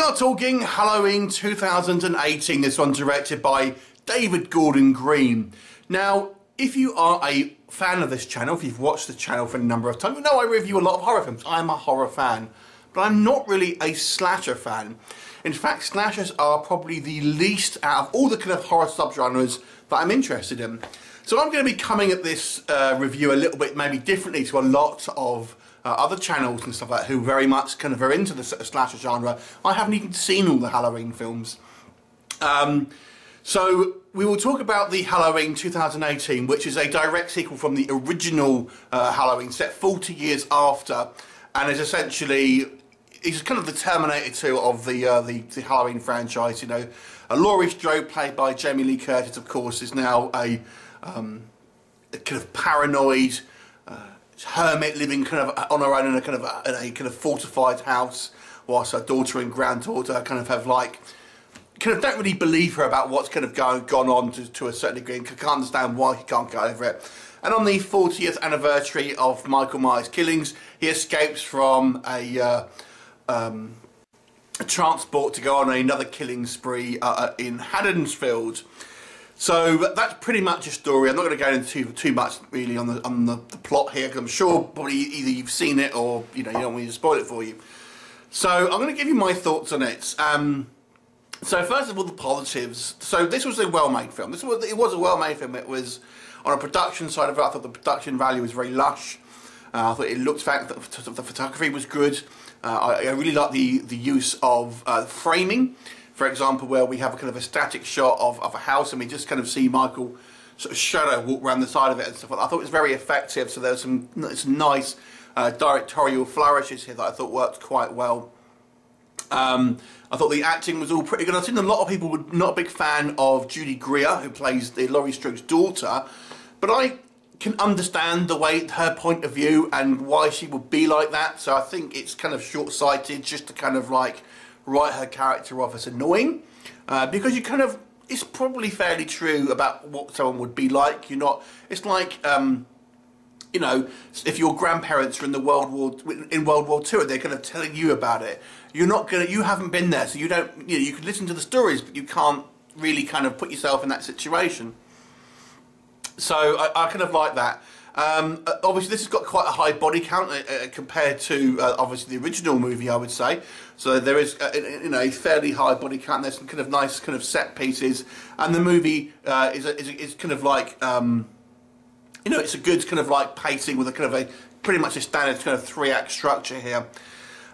are talking Halloween 2018. This one directed by David Gordon Green. Now, if you are a fan of this channel, if you've watched the channel for a number of times, you know I review a lot of horror films. I'm a horror fan, but I'm not really a slasher fan. In fact, slashers are probably the least out of all the kind of horror subgenres that I'm interested in. So I'm going to be coming at this review a little bit maybe differently to a lot of other channels and stuff like that who very much kind of are into the slasher genre. I haven't even seen all the Halloween films. So we will talk about the Halloween 2018, which is a direct sequel from the original Halloween, set 40 years after, and is essentially, it's kind of the Terminator 2 of the Halloween franchise. You know, Laurie Strode, played by Jamie Lee Curtis, of course, is now a kind of paranoid hermit living kind of on her own in a kind of fortified house, whilst her daughter and granddaughter kind of have don't really believe her about what's kind of gone on to a certain degree, and can't understand why he can't get over it. And on the 40th anniversary of Michael Myers' killings, he escapes from a transport to go on another killing spree in Haddonfield. So that's pretty much a story. I'm not going to go into too much really on the plot here, because I'm sure probably either you've seen it or you don't want me to spoil it for you. So I'm going to give you my thoughts on it. So first of all, the positives. So this was a well-made film. It was a well-made film. It was, on a production side of it, I thought the production value was very lush. I thought it looked, the photography was good. I really like the use of framing. For example, where we have a kind of a static shot of a house and we just kind of see Michael sort of shadow walk around the side of it and stuff like that. I thought it was very effective, so there was some nice directorial flourishes here that I thought worked quite well. I thought the acting was all pretty good. I've seen a lot of people were not a big fan of Judy Greer, who plays the Laurie Strode's daughter, but I can understand her point of view and why she would be like that, so I think it's kind of short-sighted just to kind of like write her character off as annoying, because it's probably fairly true about what someone would be like. It's like, you know, if your grandparents are in World War II and they're kind of telling you about it, you haven't been there, so you can listen to the stories, but you can't really kind of put yourself in that situation. So I kind of like that. Obviously this has got quite a high body count compared to obviously the original movie, I would say. So there is a fairly high body count. There's some kind of nice kind of set pieces, and the movie is kind of like it's a good kind of like pacing with a kind of pretty much a standard kind of 3-act structure here.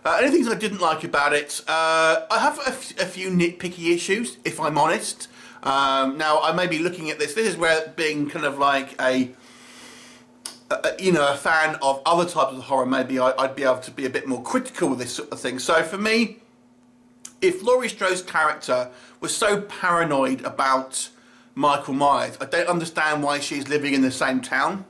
Any things I didn't like about it? I have a few nitpicky issues, if I'm honest. Now I may be looking at this. This is where being kind of like a fan of other types of horror, maybe I'd be able to be a bit more critical with this sort of thing. So for me, if Laurie Strode's character was so paranoid about Michael Myers, I don't understand why she's living in the same town.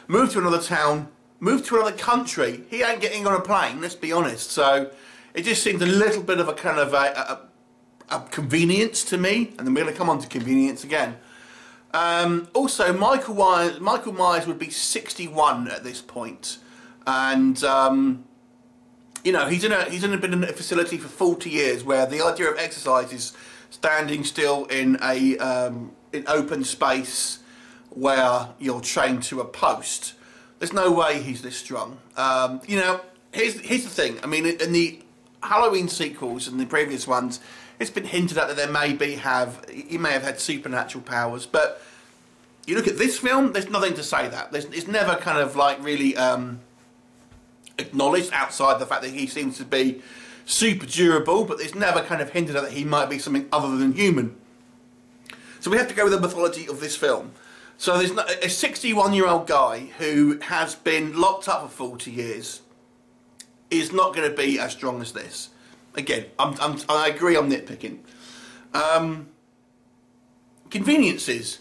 Move to another town, move to another country. He ain't getting on a plane, let's be honest. So it just seemed a little bit of a kind of a convenience to me, and then we're going to come on to convenience again. Also, Michael Myers would be 61 at this point, and he's been in a facility for 40 years, where the idea of exercise is standing still in in open space where you're chained to a post. There's no way he's this strong. Here's the thing. I mean, in the Halloween sequels and the previous ones, it's been hinted at that he may have had supernatural powers, but you look at this film, there's nothing to say that. It's never kind of like really acknowledged, outside the fact that he seems to be super durable, but it's never kind of hinted at that he might be something other than human. So we have to go with the mythology of this film. So there's a 61-year-old guy who has been locked up for 40 years is not going to be as strong as this. Again, I agree, I'm nitpicking. Conveniences.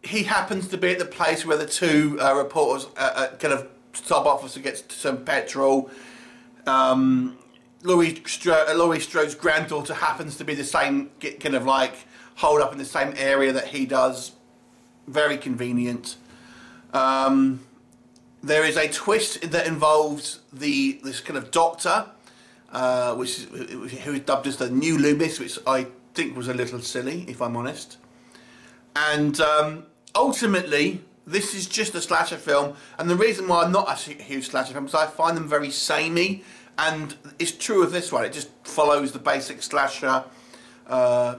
He happens to be at the place where the two reporters kind of stop off to get some petrol. Laurie Strode's granddaughter happens to be the same, kind of like holed up in the same area that he does. Very convenient. There is a twist that involves this kind of doctor who is dubbed as the New Loomis, which I think was a little silly, if I'm honest. And ultimately, this is just a slasher film, and the reason why I'm not a huge slasher film is I find them very samey, and it's true of this one. It just follows the basic slasher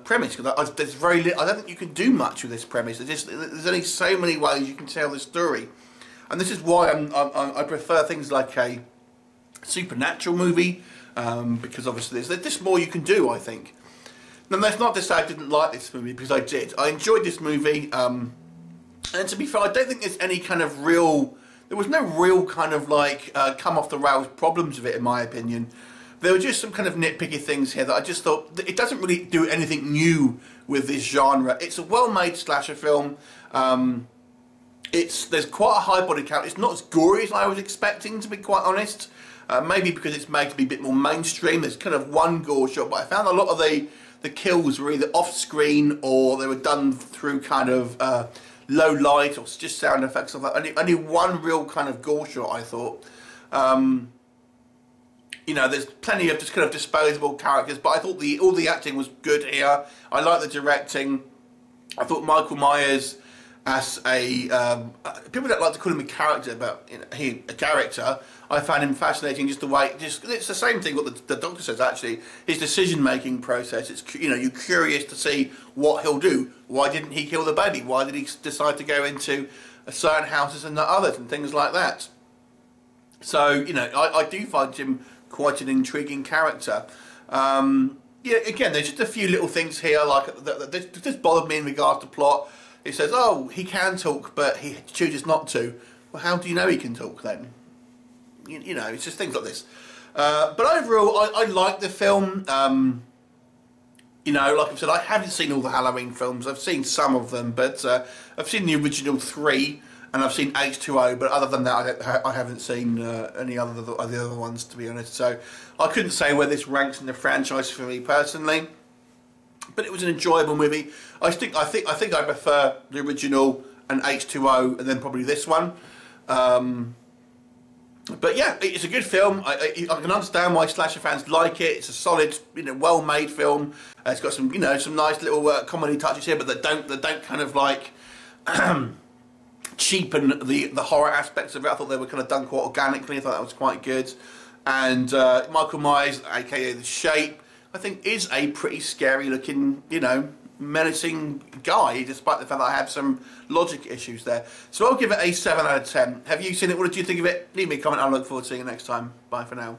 premise. There's very little, I don't think you can do much with this premise. There's only so many ways you can tell the story, and this is why I prefer things like a supernatural movie, because obviously there's just more you can do, I think. Now, that's not to say I didn't like this movie, because I did. I enjoyed this movie, and to be fair, I don't think there's any kind of real... There was no real kind of like come off the rails problems with it, in my opinion. There were just some kind of nitpicky things here that I just thought it doesn't really do anything new with this genre. It's a well-made slasher film. There's quite a high body count. It's not as gory as I was expecting, to be quite honest. Maybe because it's made to be a bit more mainstream. There's kind of one gore shot, but I found a lot of the kills were either off-screen or they were done through kind of low light or just sound effects of that. Only one real kind of gore shot, I thought. You know, there's plenty of just kind of disposable characters, but I thought all the acting was good here. I like the directing. I thought Michael Myers as a people don't like to call him a character, but you know, a character. I found him fascinating. Just the way, it's the same thing what the doctor says. Actually, his decision-making process. It's, you know, you're curious to see what he'll do. Why didn't he kill the baby? Why did he decide to go into certain houses and not others, and things like that? So, you know, I do find him quite an intriguing character. Yeah, again, there's just a few little things here, like that just bothered me in regards to plot. It says, oh, he can talk, but he chooses not to. Well, how do you know he can talk then? You know, it's just things like this. But overall, I like the film. You know, like I said, I haven't seen all the Halloween films. I've seen some of them, but I've seen the original 3, and I've seen H2O, but other than that, I haven't seen any of the other ones, to be honest. So I couldn't say where this ranks in the franchise for me personally. But it was an enjoyable movie. I think I prefer the original and H2O, and then probably this one. But yeah, it's a good film. I can understand why slasher fans like it. It's a solid, you know, well-made film. It's got some, you know, some nice little comedy touches here, but they don't kind of like cheapen the horror aspects of it. I thought they were kind of done quite organically. I thought that was quite good. And Michael Myers, aka The Shape, I think is a pretty scary looking, you know, menacing guy, despite the fact that I have some logic issues there. So I'll give it a 7 out of 10. Have you seen it? What did you think of it? Leave me a comment. I'll look forward to seeing you next time. Bye for now.